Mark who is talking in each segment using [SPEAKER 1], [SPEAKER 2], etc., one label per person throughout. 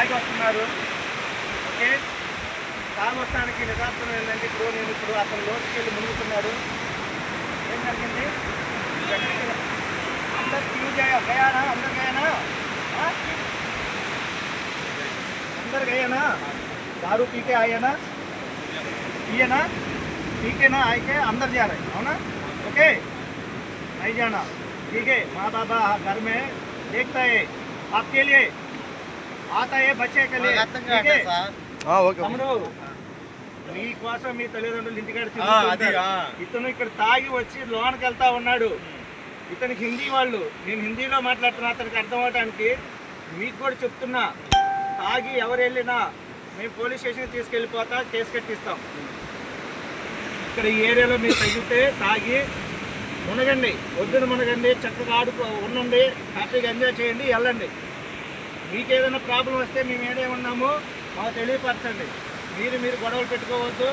[SPEAKER 1] తాగి వస్తున్నారు. ఓకే, తాగి వస్తానికి నిదార్థం ఏంటంటే ఇప్పుడు అతను లోతుకి వెళ్ళి మునుగుతున్నాడు. ఏం జరిగింది? అందరు క్యూ గయానా? అందరు గయానా? अंदर गए ना? दारू पी के आए ना? पिए ना? पी के ना आए के अंदर जा रहे हो ना? ओके, नहीं जाना, ठीक है। माँ बाबा घर में देखता है, आपके लिए आता है, बच्चे के लिए, ठीक है। తమ్ముడు మీకోసం మీ తల్లిదండ్రులు ఇంటికాడ ఇతను ఇక్కడ తాగి వచ్చి లోనికి వెళ్తా ఉన్నాడు. ఇతనికి హిందీ వాళ్ళు, నేను హిందీలో మాట్లాడుతున్నా అతనికి అర్థం అవడానికి. మీకు కూడా చెప్తున్నా, తాగి ఎవరు వెళ్ళినా మేము పోలీస్ స్టేషన్కి తీసుకెళ్ళిపోతా, కేసు కట్టిస్తాం. ఇక్కడ ఈ ఏరియాలో మీరు తగ్గితే తాగి మునగండి, ఒడ్డున మునగండి, చక్కగా ఉండండి, హ్యాపీగా ఎంజాయ్ చేయండి, వెళ్ళండి. మీకు ఏదైనా ప్రాబ్లం వస్తే మేము ఏమేమున్నామో మాకు తెలియపరచండి. మీరు గొడవలు పెట్టుకోవద్దు,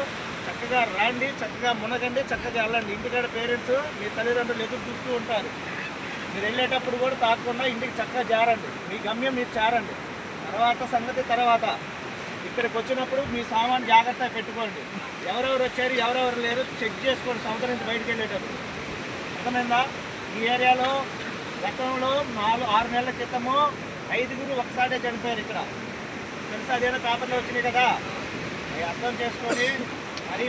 [SPEAKER 1] చక్కగా రండి, చక్కగా మునగండి, చక్కగా వెళ్ళండి. ఇంటికాడ పేరెంట్స్ మీ తల్లిదండ్రులు ఎదురు చూస్తూ ఉంటారు. మీరు వెళ్ళేటప్పుడు కూడా తాగకుండా ఇంటికి చక్కగా జారండి, మీ గమ్యం మీరు చేరండి. తర్వాత సంగతి తర్వాత. ఇక్కడికి వచ్చినప్పుడు మీ సామాన్ జాగ్రత్తగా పెట్టుకోండి. ఎవరెవరు వచ్చారు ఎవరెవరు లేరు చెక్ చేసుకోండి సముద్రం నుంచి బయటకు వెళ్ళేటప్పుడు. అర్థమైందా? ఈ ఏరియాలో గతంలో 4-6 నెలల క్రితము 5గురు ఒకసారి చనిపోయారు ఇక్కడ. తెలుసా? అదేనా పేపర్లో వచ్చినాయి కదా. అవి అర్థం చేసుకొని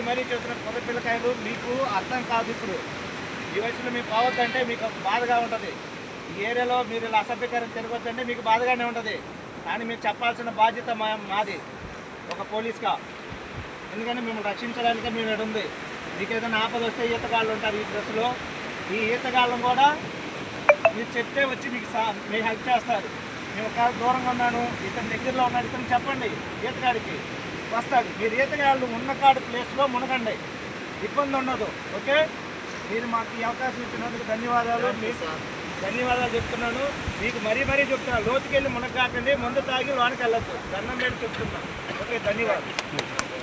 [SPEAKER 1] మరీ చెప్తున్న కొత్త పిల్లకాయలు మీకు అర్థం కాదు. ఇప్పుడు ఈ వయసులో మీకు పోవద్దంటే మీకు బాధగా ఉంటుంది. ఈ ఏరియాలో మీరు ఇలా అసభ్యకరం తిరగొద్దంటే మీకు బాధగానే ఉంటుంది. కానీ మీరు చెప్పాల్సిన బాధ్యత మాది ఒక పోలీస్గా. ఎందుకంటే మిమ్మల్ని రక్షించడానికి మేము ఉంది. మీకు ఏదైనా ఆపద వస్తే ఈతగాళ్ళు ఉంటారు ఈ డ్రెస్సులో. ఈ ఈతగాళ్ళం కూడా మీరు చెప్తే వచ్చి మీకు హెల్ప్ చేస్తారు. మేము ఒక దూరంగా ఉన్నాను, ఇతని దగ్గరలో ఉన్నాడు, ఇతను చెప్పండి, ఈతగాడికి వస్తాడు. మీరు ఈతగాళ్ళు ఉన్న కాడి ప్లేస్లో మునగండి, ఇబ్బంది ఉండదు. ఓకే, మీరు మాకు ఈ అవకాశం ఇచ్చినందుకు ధన్యవాదాలు. మీకు ధన్యవాదాలు చెప్తున్నాను. మీకు మరీ చెప్తున్నాను, లోతుకెళ్ళి మునగకాకండి, ముందు తాగి లోనికి వెళ్ళొద్దు. దండం పెట్టి చెప్తున్నాను. ఓకే, ధన్యవాదాలు.